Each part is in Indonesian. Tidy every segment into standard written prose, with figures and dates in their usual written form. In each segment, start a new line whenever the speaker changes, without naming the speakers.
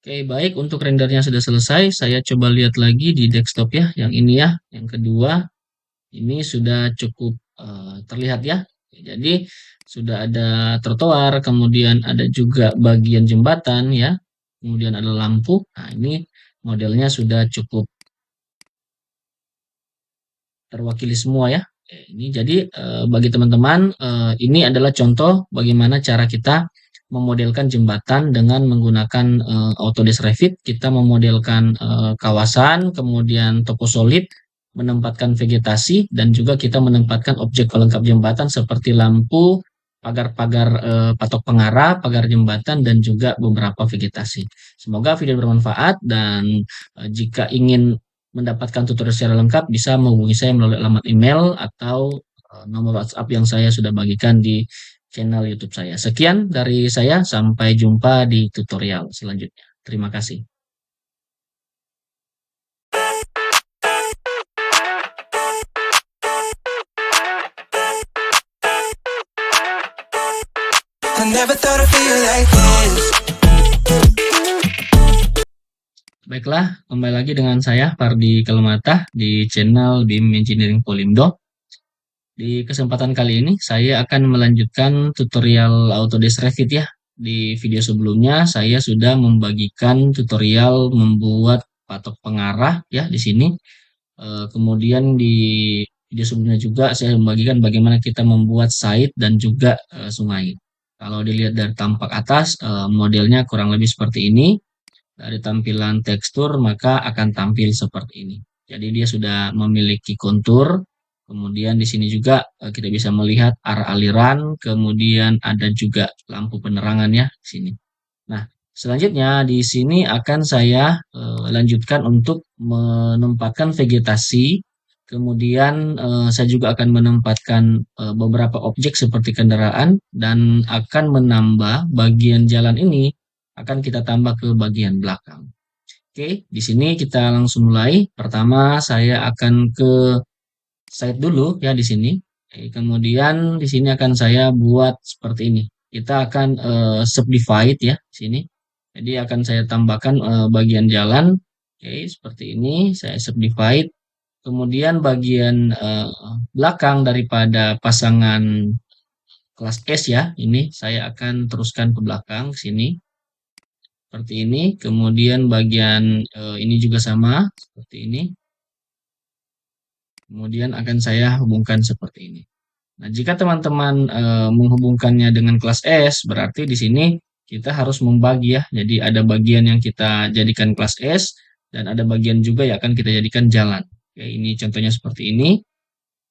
Oke, baik untuk rendernya sudah selesai. Saya coba lihat lagi di desktop ya, yang ini ya, yang kedua. Ini sudah cukup terlihat ya. Jadi sudah ada trotoar, kemudian ada juga bagian jembatan ya, kemudian ada lampu. Nah, ini modelnya sudah cukup terwakili semua ya. Ini jadi bagi teman-teman ini adalah contoh bagaimana cara kita memodelkan jembatan dengan menggunakan Autodesk Revit. Kita memodelkan kawasan, kemudian toko solid, menempatkan vegetasi, dan juga kita menempatkan objek pelengkap jembatan seperti lampu, pagar-pagar patok pengarah, pagar jembatan, dan juga beberapa vegetasi. Semoga video bermanfaat dan jika ingin mendapatkan tutorial secara lengkap bisa menghubungi saya melalui alamat email atau nomor WhatsApp yang saya sudah bagikan di channel YouTube saya. Sekian dari saya, sampai jumpa di tutorial selanjutnya. Terima kasih.
I never thought I'd feel like this.
Baiklah, kembali lagi dengan saya Fardi Kalmata di channel BIM Engineering Polindo. Di kesempatan kali ini saya akan melanjutkan tutorial Autodesk Revit ya. Di video sebelumnya saya sudah membagikan tutorial membuat patok pengarah ya di sini. Kemudian di video sebelumnya juga saya membagikan bagaimana kita membuat site dan juga sungai. Kalau dilihat dari tampak atas, modelnya kurang lebih seperti ini. Dari tampilan tekstur maka akan tampil seperti ini. Jadi dia sudah memiliki kontur. Kemudian di sini juga kita bisa melihat arah aliran, kemudian ada juga lampu penerangan ya di sini. Nah, selanjutnya di sini akan saya lanjutkan untuk menempatkan vegetasi. Kemudian saya juga akan menempatkan beberapa objek seperti kendaraan dan akan menambah bagian jalan ini akan kita tambah ke bagian belakang. Oke, di sini kita langsung mulai. Pertama saya akan ke site dulu ya di sini. Kemudian di sini akan saya buat seperti ini. Kita akan subdivide ya di sini. Jadi akan saya tambahkan bagian jalan. Oke, seperti ini saya subdivide. Kemudian bagian belakang daripada pasangan kelas S ya, ini saya akan teruskan ke belakang sini. Seperti ini, kemudian bagian ini juga sama, seperti ini. Kemudian akan saya hubungkan seperti ini. Nah, jika teman-teman menghubungkannya dengan kelas S, berarti di sini kita harus membagi ya. Jadi ada bagian yang kita jadikan kelas S, dan ada bagian juga yang akan kita jadikan jalan. Oke, ini contohnya seperti ini.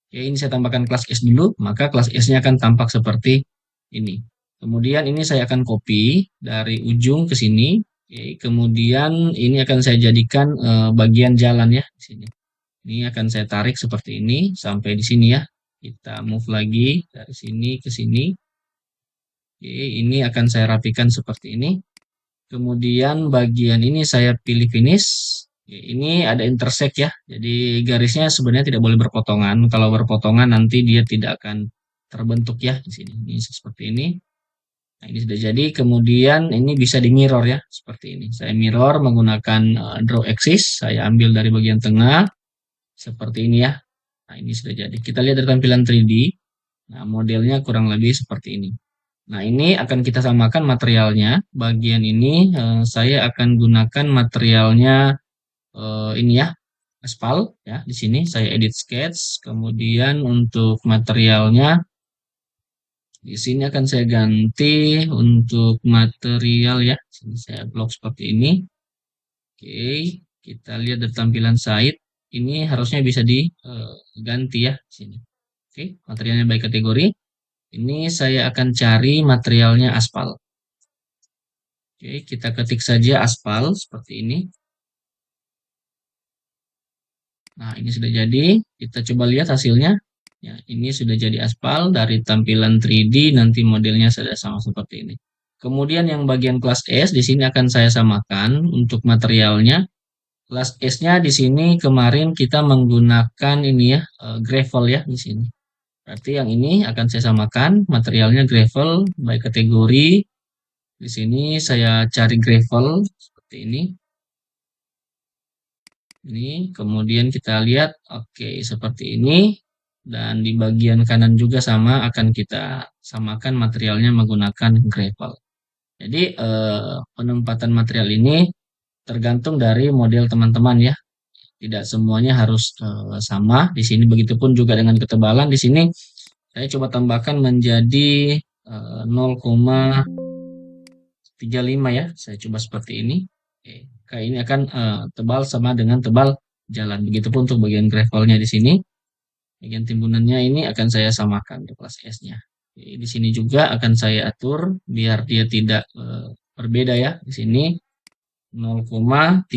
Oke, ini saya tambahkan kelas S dulu, maka kelas S-nya akan tampak seperti ini. Kemudian ini saya akan copy dari ujung ke sini. Oke, kemudian ini akan saya jadikan bagian jalan ya di sini. Ini akan saya tarik seperti ini sampai di sini ya. Kita move lagi dari sini ke sini. Oke, ini akan saya rapikan seperti ini. Kemudian bagian ini saya pilih finish. Oke, ini ada intersect ya. Jadi garisnya sebenarnya tidak boleh berpotongan. Kalau berpotongan nanti dia tidak akan terbentuk ya di sini. Ini seperti ini. Nah, ini sudah jadi. Kemudian ini bisa di mirror ya, seperti ini. Saya mirror menggunakan draw axis. Saya ambil dari bagian tengah, seperti ini ya. Nah, ini sudah jadi. Kita lihat dari tampilan 3D. Nah, modelnya kurang lebih seperti ini. Nah, ini akan kita samakan materialnya. Bagian ini saya akan gunakan materialnya ini ya, aspal ya. Di sini saya edit sketch. Kemudian untuk materialnya di sini akan saya ganti untuk material ya. Sini saya blok seperti ini. Oke, kita lihat dari tampilan site. Ini harusnya bisa diganti ya sini. Oke, materialnya by kategori. Ini saya akan cari materialnya aspal. Oke, kita ketik saja aspal seperti ini. Nah, ini sudah jadi. Kita coba lihat hasilnya. Ya, ini sudah jadi aspal. Dari tampilan 3D nanti modelnya sudah sama seperti ini. Kemudian yang bagian kelas S di sini akan saya samakan untuk materialnya. Kelas S-nya di sini kemarin kita menggunakan ini ya, gravel ya di sini. Berarti yang ini akan saya samakan materialnya gravel by kategori. Di sini saya cari gravel seperti seperti ini. Ini kemudian kita lihat, oke, seperti ini. Dan di bagian kanan juga sama, akan kita samakan materialnya menggunakan gravel. Jadi penempatan material ini tergantung dari model teman-teman ya. Tidak semuanya harus sama. Di sini begitupun juga dengan ketebalan. Di sini saya coba tambahkan menjadi 0,35 ya. Saya coba seperti ini. Oke, kayak ini akan tebal sama dengan tebal jalan. Begitupun untuk bagian gravelnya di sini. Bagian timbunannya ini akan saya samakan untuk kelas S-nya. Di sini juga akan saya atur biar dia tidak berbeda ya. Di sini 0,35.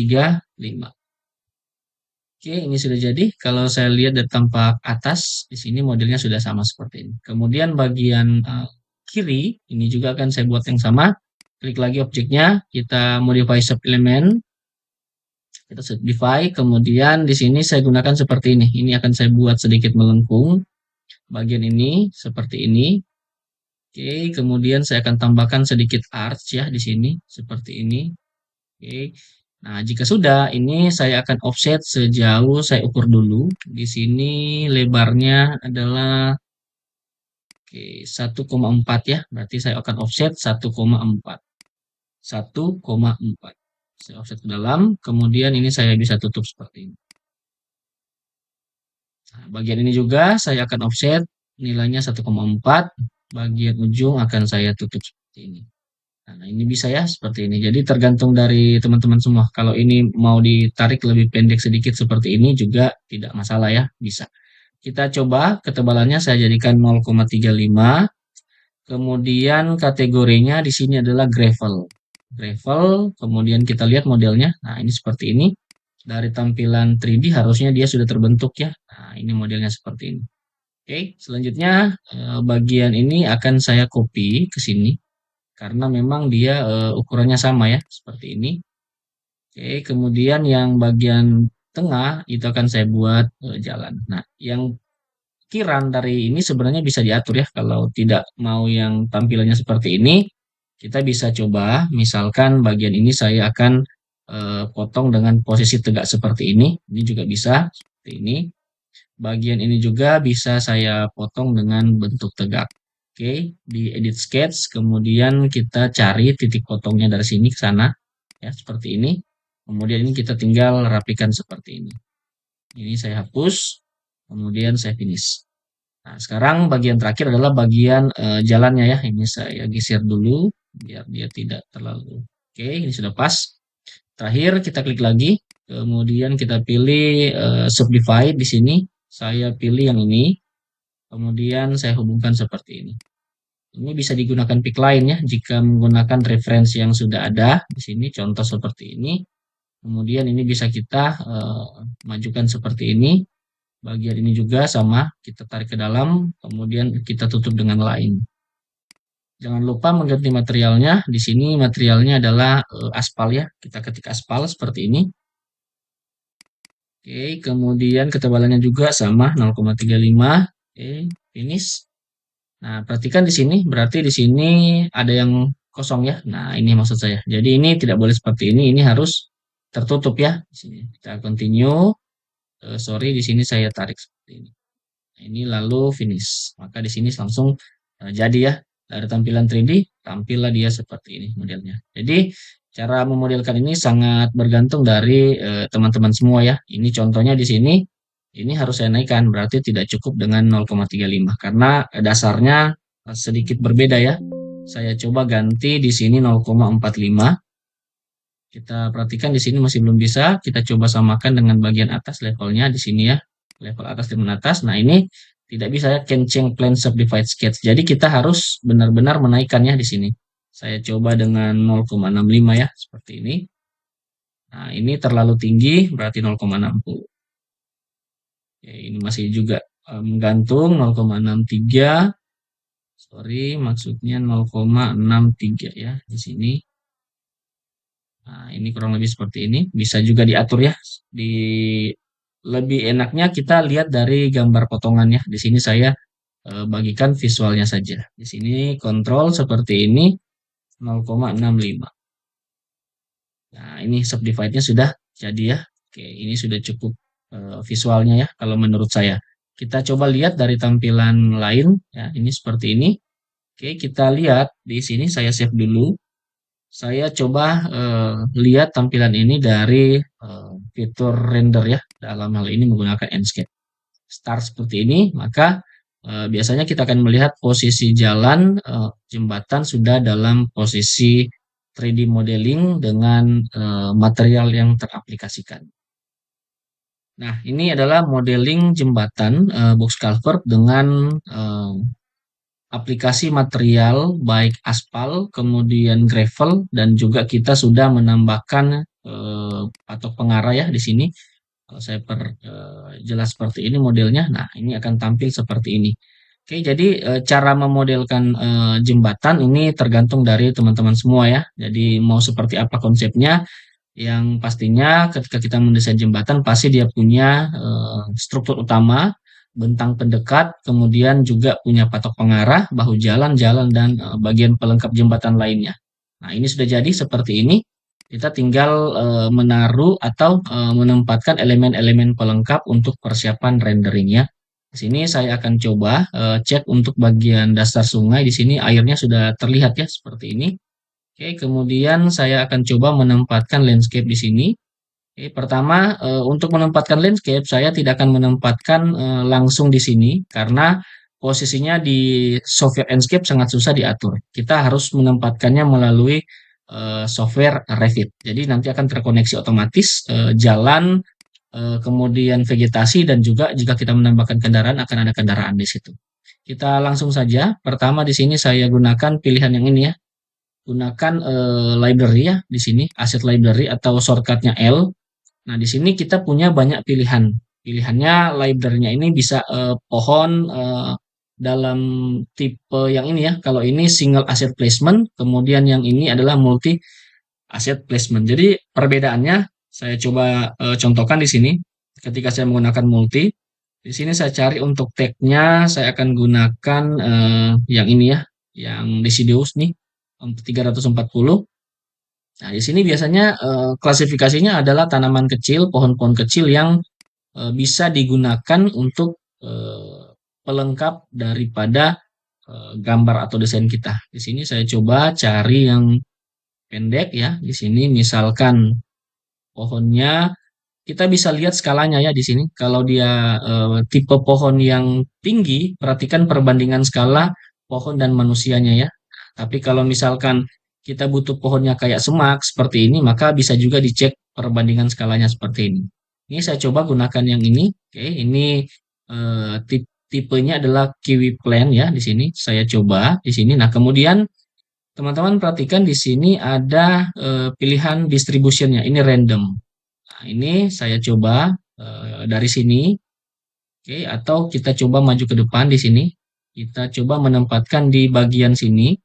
Oke, ini sudah jadi. Kalau saya lihat dari tampak atas, di sini modelnya sudah sama seperti ini. Kemudian bagian kiri, ini juga akan saya buat yang sama. Klik lagi objeknya, kita modify sub element, kita simplify, kemudian di sini saya gunakan seperti ini. Ini akan saya buat sedikit melengkung. Bagian ini seperti ini. Oke, kemudian saya akan tambahkan sedikit arch ya di sini, seperti ini. Oke. Nah, jika sudah, ini saya akan offset sejauh saya ukur dulu. Di sini lebarnya adalah oke, 1,4 ya. Berarti saya akan offset 1,4. 1,4. Saya offset ke dalam, kemudian ini saya bisa tutup seperti ini. Nah, bagian ini juga saya akan offset nilainya 1,4. Bagian ujung akan saya tutup seperti ini. Nah, ini bisa ya seperti ini. Jadi tergantung dari teman-teman semua. Kalau ini mau ditarik lebih pendek sedikit seperti ini juga tidak masalah ya, bisa. Kita coba ketebalannya saya jadikan 0,35. Kemudian kategorinya di sini adalah gravel. Gravel, kemudian kita lihat modelnya. Nah, ini seperti ini. Dari tampilan 3D harusnya dia sudah terbentuk ya. Nah, ini modelnya seperti ini. Oke, selanjutnya bagian ini akan saya copy ke sini karena memang dia ukurannya sama ya, seperti ini. Oke, kemudian yang bagian tengah itu akan saya buat jalan. Nah, yang kiran dari ini sebenarnya bisa diatur ya. Kalau tidak mau yang tampilannya seperti ini, kita bisa coba misalkan bagian ini saya akan potong dengan posisi tegak seperti ini. Ini juga bisa seperti ini. Bagian ini juga bisa saya potong dengan bentuk tegak. Oke, di edit sketch, kemudian kita cari titik potongnya dari sini ke sana, ya seperti ini. Kemudian ini kita tinggal rapikan seperti ini. Ini saya hapus, kemudian saya finish. Nah, sekarang bagian terakhir adalah bagian jalannya ya. Ini saya geser dulu biar dia tidak terlalu. Oke, ini sudah pas. Terakhir kita klik lagi, kemudian kita pilih simplify di sini. Saya pilih yang ini, kemudian saya hubungkan seperti ini. Ini bisa digunakan pick line ya jika menggunakan referensi yang sudah ada di sini. Contoh seperti ini. Kemudian ini bisa kita majukan seperti ini. Bagian ini juga sama, kita tarik ke dalam, kemudian kita tutup dengan line. Jangan lupa mengganti materialnya. Di sini materialnya adalah aspal ya. Kita ketik aspal seperti ini. Oke, kemudian ketebalannya juga sama 0,35. Oke, finish. Nah, perhatikan di sini, berarti di sini ada yang kosong ya. Nah, ini maksud saya. Jadi ini tidak boleh seperti ini harus tertutup ya. Di sini kita continue. Sorry, di sini saya tarik seperti ini. Nah, ini lalu finish. Maka di sini langsung jadi ya. Dari tampilan 3D, tampillah dia seperti ini modelnya. Jadi cara memodelkan ini sangat bergantung dari teman-teman semua ya. Ini contohnya di sini, ini harus saya naikkan, berarti tidak cukup dengan 0,35 karena dasarnya sedikit berbeda ya. Saya coba ganti di sini 0,45. Kita perhatikan di sini masih belum bisa. Kita coba samakan dengan bagian atas levelnya di sini ya. Level atas dan atas. Nah, ini tidak bisa ya can change plane subdivide sketch. Jadi kita harus benar-benar menaikkannya di sini. Saya coba dengan 0,65 ya, seperti ini. Nah, ini terlalu tinggi, berarti 0,60. Ya, ini masih juga menggantung 0,63. Sorry, maksudnya 0,63 ya di sini. Nah, ini kurang lebih seperti ini. Bisa juga diatur ya. Lebih enaknya kita lihat dari gambar potongannya. Di sini saya bagikan visualnya saja. Di sini kontrol seperti ini 0,65. Nah, ini subdivide-nya sudah jadi ya. Oke, ini sudah cukup visualnya ya kalau menurut saya. Kita coba lihat dari tampilan lain ya, ini seperti ini. Oke, kita lihat di sini saya save dulu. Saya coba lihat tampilan ini dari fitur render ya. Dalam hal ini menggunakan Enscape. Start seperti ini, maka biasanya kita akan melihat posisi jalan jembatan sudah dalam posisi 3D modeling dengan material yang teraplikasikan. Nah, ini adalah modeling jembatan box culvert dengan aplikasi material baik aspal, kemudian gravel, dan juga kita sudah menambahkan patok pengarah ya di sini. Kalau saya jelas seperti ini modelnya, nah ini akan tampil seperti ini. Oke, jadi cara memodelkan jembatan ini tergantung dari teman-teman semua ya. Jadi mau seperti apa konsepnya, yang pastinya ketika kita mendesain jembatan pasti dia punya struktur utama, bentang pendekat, kemudian juga punya patok pengarah, bahu jalan, jalan, dan bagian pelengkap jembatan lainnya. Nah, ini sudah jadi seperti ini. Kita tinggal menaruh atau menempatkan elemen-elemen pelengkap untuk persiapan renderingnya. Di sini saya akan coba cek untuk bagian dasar sungai. Di sini airnya sudah terlihat ya seperti ini. Oke, kemudian saya akan coba menempatkan landscape di sini. Oke, pertama untuk menempatkan landscape saya tidak akan menempatkan langsung di sini karena posisinya di software Enscape sangat susah diatur. Kita harus menempatkannya melalui software Revit. Jadi nanti akan terkoneksi otomatis jalan, kemudian vegetasi dan juga jika kita menambahkan kendaraan akan ada kendaraan di situ. Kita langsung saja. Pertama di sini saya gunakan pilihan yang ini ya. Gunakan library ya di sini, asset library atau shortcutnya L. Nah, di sini kita punya banyak pilihan. Pilihannya library-nya ini bisa pohon dalam tipe yang ini ya. Kalau ini single asset placement, kemudian yang ini adalah multi asset placement. Jadi perbedaannya saya coba contohkan di sini. Ketika saya menggunakan multi, di sini saya cari untuk tag-nya, saya akan gunakan yang ini ya, yang Deciduous nih, 340. Nah, di sini biasanya klasifikasinya adalah tanaman kecil, pohon-pohon kecil yang bisa digunakan untuk pelengkap daripada gambar atau desain kita. Di sini saya coba cari yang pendek ya. Di sini misalkan pohonnya kita bisa lihat skalanya ya di sini. Kalau dia tipe pohon yang tinggi, perhatikan perbandingan skala pohon dan manusianya ya. Tapi kalau misalkan kita butuh pohonnya kayak semak seperti ini, maka bisa juga dicek perbandingan skalanya seperti ini. Ini saya coba gunakan yang ini. Oke, ini tipenya adalah kiwi plant ya di sini. Saya coba di sini. Nah, kemudian teman-teman perhatikan di sini ada pilihan distributionnya. Ini random. Nah, ini saya coba dari sini. Oke, atau kita coba maju ke depan di sini. Kita coba menempatkan di bagian sini.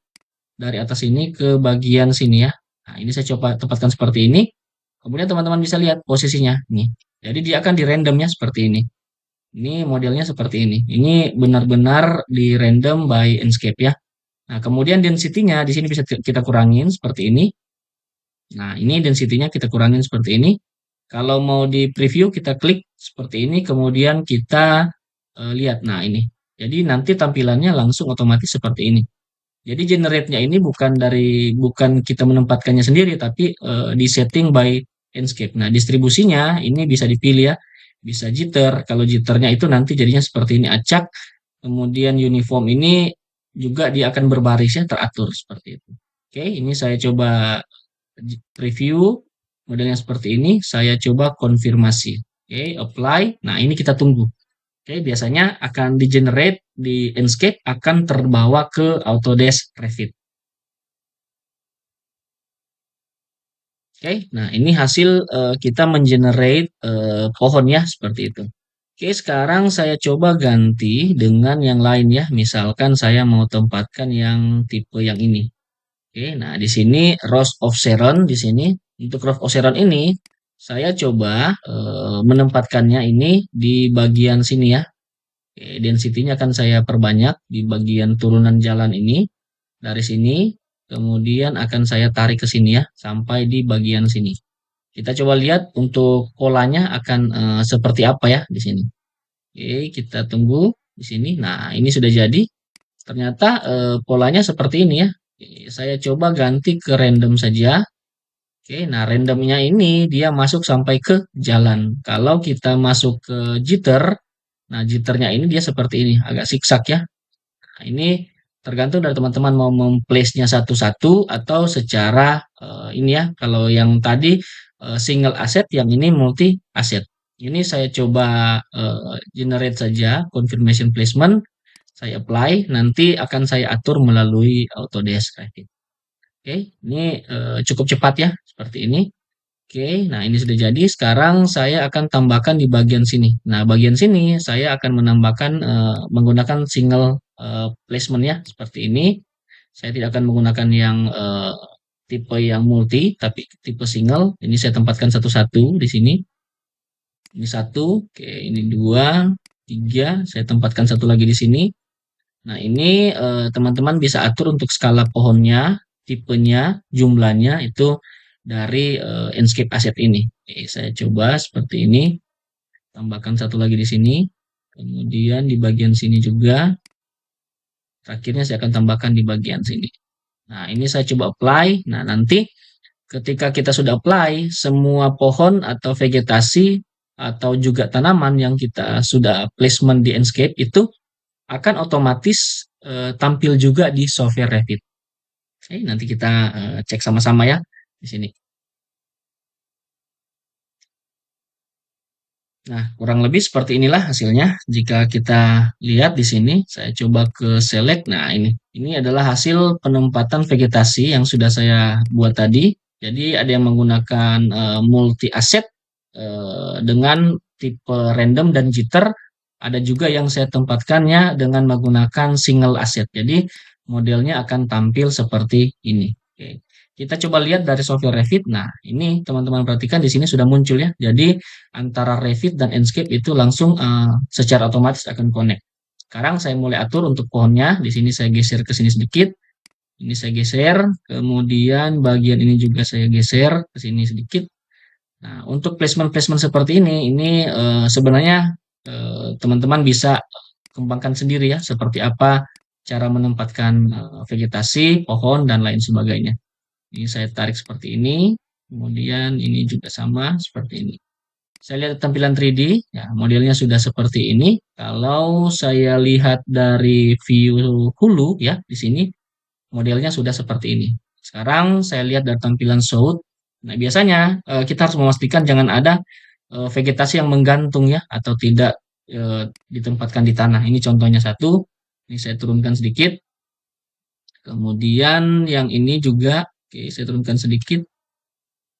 Dari atas ini ke bagian sini ya. Nah, ini saya coba tempatkan seperti ini. Kemudian teman-teman bisa lihat posisinya nih. Jadi dia akan di randomnya seperti ini. Ini modelnya seperti ini. Ini benar-benar di random by Enscape ya. Nah, kemudian density-nya di sini bisa kita kurangin seperti ini. Nah, ini density-nya kita kurangin seperti ini. Kalau mau di preview kita klik seperti ini, kemudian kita lihat. Nah, ini. Jadi nanti tampilannya langsung otomatis seperti ini. Jadi generate-nya ini bukan kita menempatkannya sendiri, tapi di setting by Enscape. Nah, distribusinya ini bisa dipilih ya, bisa jitter. Kalau jitternya itu nanti jadinya seperti ini acak. Kemudian uniform ini juga dia akan berbaris ya, teratur seperti itu. Oke, ini saya coba review modelnya seperti ini. Saya coba konfirmasi. Oke, apply. Nah, ini kita tunggu. Oke, biasanya akan di-generate di Enscape akan terbawa ke Autodesk Revit. Oke, nah ini hasil kita mengenerate pohon ya seperti itu. Oke, sekarang saya coba ganti dengan yang lain ya. Misalkan saya mau tempatkan yang tipe yang ini. Oke, nah di sini Rose of Sharon di sini. Untuk Rose of Sharon ini saya coba menempatkannya ini di bagian sini ya. Oke, density-nya akan saya perbanyak di bagian turunan jalan ini. Dari sini, kemudian akan saya tarik ke sini ya, sampai di bagian sini. Kita coba lihat untuk polanya akan seperti apa ya di sini. Oke, kita tunggu di sini. Nah, ini sudah jadi. Ternyata polanya seperti ini ya. Oke, saya coba ganti ke random saja. Oke, nah randomnya ini dia masuk sampai ke jalan. Kalau kita masuk ke jitter, nah jitternya ini dia seperti ini, agak zigzag ya. Nah, ini tergantung dari teman-teman mau memplace-nya satu-satu atau secara ini ya. Kalau yang tadi single asset, yang ini multi asset. Ini saya coba generate saja confirmation placement, saya apply, nanti akan saya atur melalui Autodesk Revit. Oke, ini cukup cepat ya, seperti ini. Oke, nah ini sudah jadi. Sekarang saya akan tambahkan di bagian sini. Nah, bagian sini saya akan menambahkan menggunakan single placement ya, seperti ini. Saya tidak akan menggunakan yang tipe yang multi, tapi tipe single. Ini saya tempatkan satu-satu di sini. Ini satu, oke, ini dua, tiga. Saya tempatkan satu lagi di sini. Nah, ini teman-teman bisa atur untuk skala pohonnya, tipenya, jumlahnya itu dari Enscape Asset ini. Oke, saya coba seperti ini. Tambahkan satu lagi di sini. Kemudian di bagian sini juga. Terakhirnya saya akan tambahkan di bagian sini. Nah, ini saya coba apply. Nah, nanti ketika kita sudah apply, semua pohon atau vegetasi atau juga tanaman yang kita sudah placement di Enscape itu akan otomatis tampil juga di software Revit. Oke, nanti kita cek sama-sama ya di sini. Nah, kurang lebih seperti inilah hasilnya. Jika kita lihat di sini, saya coba ke select. Nah, ini adalah hasil penempatan vegetasi yang sudah saya buat tadi. Jadi ada yang menggunakan multi asset dengan tipe random dan jitter. Ada juga yang saya tempatkannya dengan menggunakan single asset. Jadi modelnya akan tampil seperti ini. Oke. Kita coba lihat dari software Revit. Nah, ini teman-teman perhatikan di sini sudah muncul ya. Jadi antara Revit dan Enscape itu langsung secara otomatis akan connect. Sekarang saya mulai atur untuk pohonnya. Di sini saya geser ke sini sedikit. Ini saya geser. Kemudian bagian ini juga saya geser ke sini sedikit. Nah, untuk placement-placement seperti ini sebenarnya teman-teman bisa kembangkan sendiri ya, seperti apa cara menempatkan vegetasi, pohon, dan lain sebagainya. Ini saya tarik seperti ini, kemudian ini juga sama seperti ini. Saya lihat tampilan 3D, ya modelnya sudah seperti ini. Kalau saya lihat dari view hulu ya di sini, modelnya sudah seperti ini. Sekarang saya lihat dari tampilan south. Nah, biasanya kita harus memastikan jangan ada vegetasi yang menggantung ya atau tidak ditempatkan di tanah. Ini contohnya satu. Ini saya turunkan sedikit. Kemudian yang ini juga, oke, saya turunkan sedikit.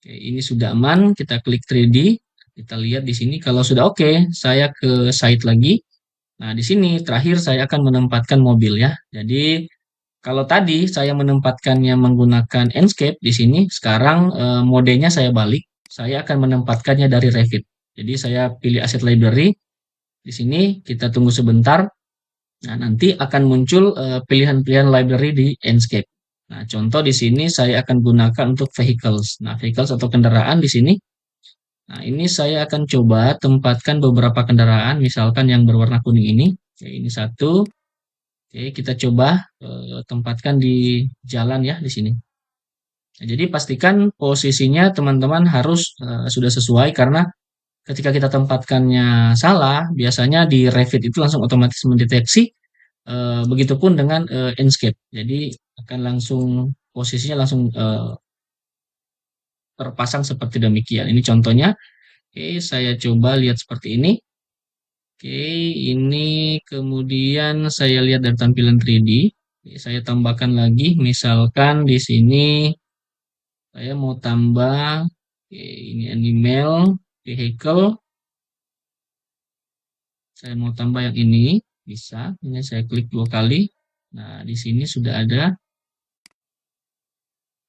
Oke, ini sudah aman. Kita klik 3D. Kita lihat di sini. Kalau sudah oke, saya ke site lagi. Nah, di sini terakhir saya akan menempatkan mobil ya. Jadi kalau tadi saya menempatkannya menggunakan Enscape di sini, sekarang modenya saya balik. Saya akan menempatkannya dari Revit. Jadi saya pilih Asset Library. Di sini kita tunggu sebentar. Nah, nanti akan muncul pilihan-pilihan library di Enscape. Nah, contoh di sini saya akan gunakan untuk vehicles. Nah, vehicles atau kendaraan di sini. Nah, ini saya akan coba tempatkan beberapa kendaraan, misalkan yang berwarna kuning ini. Oke, ini satu. Oke, kita coba tempatkan di jalan ya di sini. Nah, jadi pastikan posisinya teman-teman harus sudah sesuai karena ketika kita tempatkannya salah, biasanya di Revit itu langsung otomatis mendeteksi. Begitupun dengan Enscape. Jadi akan langsung posisinya langsung terpasang seperti demikian. Ini contohnya. Oke, saya coba lihat seperti ini. Oke, ini kemudian saya lihat dari tampilan 3D. Oke, saya tambahkan lagi, misalkan di sini saya mau tambah, oke, ini animal, vehicle. Saya mau tambah yang ini, bisa. Ini saya klik 2 kali. Nah, di sini sudah ada.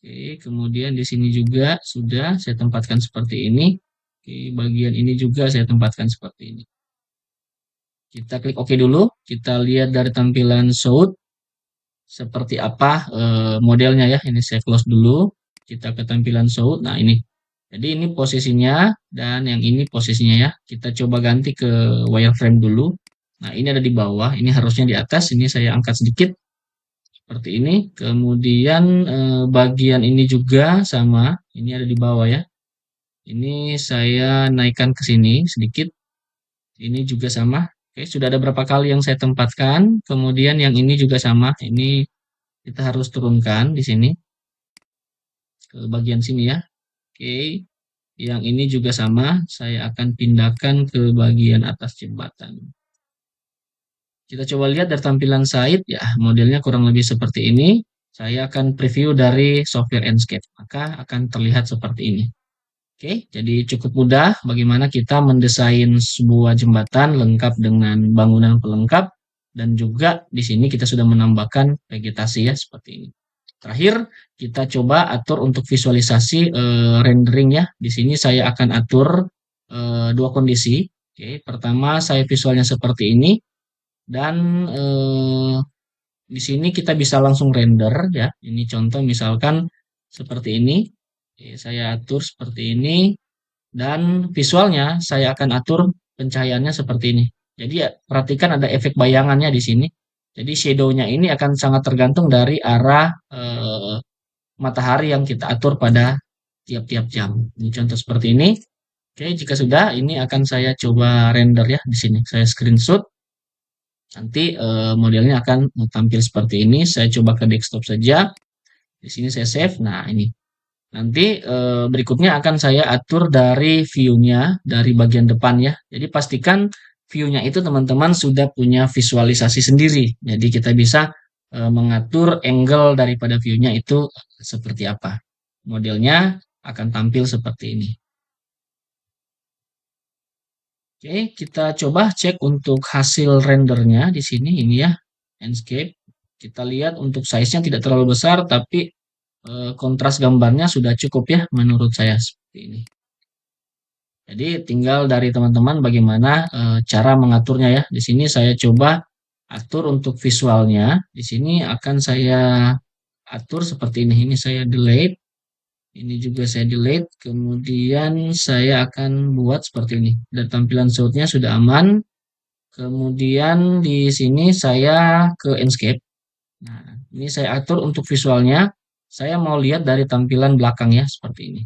Oke, kemudian di sini juga sudah saya tempatkan seperti ini. Oke, bagian ini juga saya tempatkan seperti ini. Kita klik OK dulu. Kita lihat dari tampilan south. seperti apa modelnya ya. Ini saya close dulu. Kita ke tampilan show. Nah, ini. Jadi ini posisinya dan yang ini posisinya ya. Kita coba ganti ke wireframe dulu. Nah, ini ada di bawah, ini harusnya di atas. Ini saya angkat sedikit seperti ini. Kemudian bagian ini juga sama. Ini ada di bawah ya. Ini saya naikkan ke sini sedikit. Ini juga sama. Oke, sudah ada berapa kali yang saya tempatkan. Kemudian yang ini juga sama. Ini kita harus turunkan di sini ke bagian sini ya. Oke. Yang ini juga sama. Saya akan pindahkan ke bagian atas jembatan. Kita coba lihat dari tampilan site ya, modelnya kurang lebih seperti ini. Saya akan preview dari software Enscape, maka akan terlihat seperti ini. Oke, jadi cukup mudah bagaimana kita mendesain sebuah jembatan lengkap dengan bangunan pelengkap dan juga di sini kita sudah menambahkan vegetasi ya seperti ini. Terakhir, kita coba atur untuk visualisasi rendering ya. Di sini saya akan atur dua kondisi. Oke, pertama saya visualnya seperti ini dan di sini kita bisa langsung render ya. Ini contoh misalkan seperti ini. Oke, saya atur seperti ini dan visualnya saya akan atur pencahayaannya seperti ini. Jadi ya, perhatikan ada efek bayangannya di sini. Jadi shadow-nya ini akan sangat tergantung dari arah matahari yang kita atur pada tiap-tiap jam. Ini contoh seperti ini. Oke, jika sudah, ini akan saya coba render ya di sini. Saya screenshot. Nanti modelnya akan tampil seperti ini. Saya coba ke desktop saja. Di sini saya save. Nah, ini. Nanti berikutnya akan saya atur dari view-nya dari bagian depan ya. Jadi pastikan view-nya itu teman-teman sudah punya visualisasi sendiri. Jadi kita bisa mengatur angle daripada view-nya itu seperti apa. Modelnya akan tampil seperti ini. Oke, kita coba cek untuk hasil rendernya di sini ini ya, Enscape. Kita lihat untuk size-nya tidak terlalu besar, tapi kontras gambarnya sudah cukup ya menurut saya seperti ini. Jadi tinggal dari teman-teman bagaimana cara mengaturnya ya. Di sini saya coba atur untuk visualnya. Di sini akan saya atur seperti ini. Ini saya delete. Ini juga saya delete, kemudian saya akan buat seperti ini. Dan tampilan shoot-nya sudah aman. Kemudian di sini saya ke Enscape. Nah, ini saya atur untuk visualnya. Saya mau lihat dari tampilan belakang ya, seperti ini.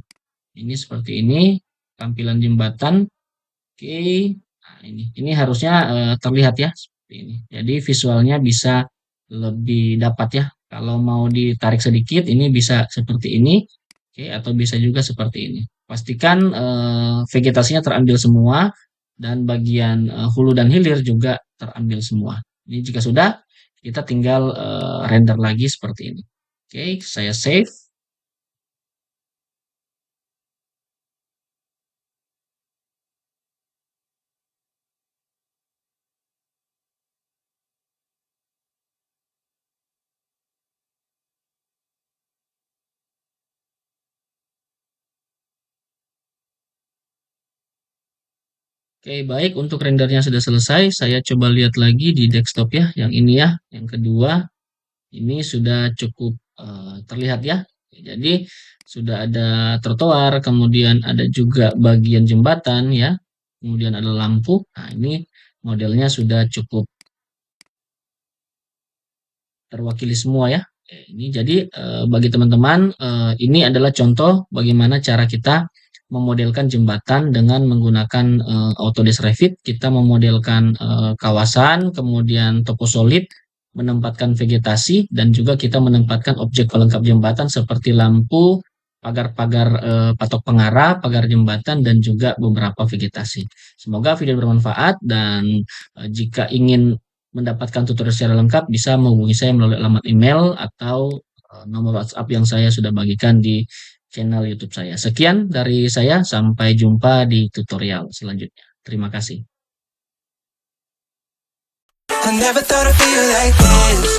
Ini seperti ini, tampilan jembatan. Oke, nah ini harusnya terlihat ya, seperti ini. Jadi visualnya bisa lebih dapat ya. Kalau mau ditarik sedikit, ini bisa seperti ini. Oke, atau bisa juga seperti ini. Pastikan vegetasinya terambil semua dan bagian hulu dan hilir juga terambil semua. Ini jika sudah, kita tinggal render lagi seperti ini. Oke, saya save. Oke, baik. Untuk rendernya sudah selesai. Saya coba lihat lagi di desktop ya. Yang ini ya. Yang kedua, ini sudah cukup terlihat ya. Jadi sudah ada trotoar, kemudian ada juga bagian jembatan ya. Kemudian ada lampu. Nah, ini modelnya sudah cukup terwakili semua ya. Ini jadi bagi teman-teman ini adalah contoh bagaimana cara kita memodelkan jembatan dengan menggunakan Autodesk Revit. Kita memodelkan kawasan, kemudian toko solid, menempatkan vegetasi, dan juga kita menempatkan objek pelengkap jembatan seperti lampu, pagar-pagar patok pengarah, pagar jembatan, dan juga beberapa vegetasi. Semoga video bermanfaat dan jika ingin mendapatkan tutorial secara lengkap bisa menghubungi saya melalui alamat email atau nomor WhatsApp yang saya sudah bagikan di channel YouTube saya. Sekian dari saya, sampai jumpa di tutorial selanjutnya. Terima kasih.
I never thought I'd feel like this.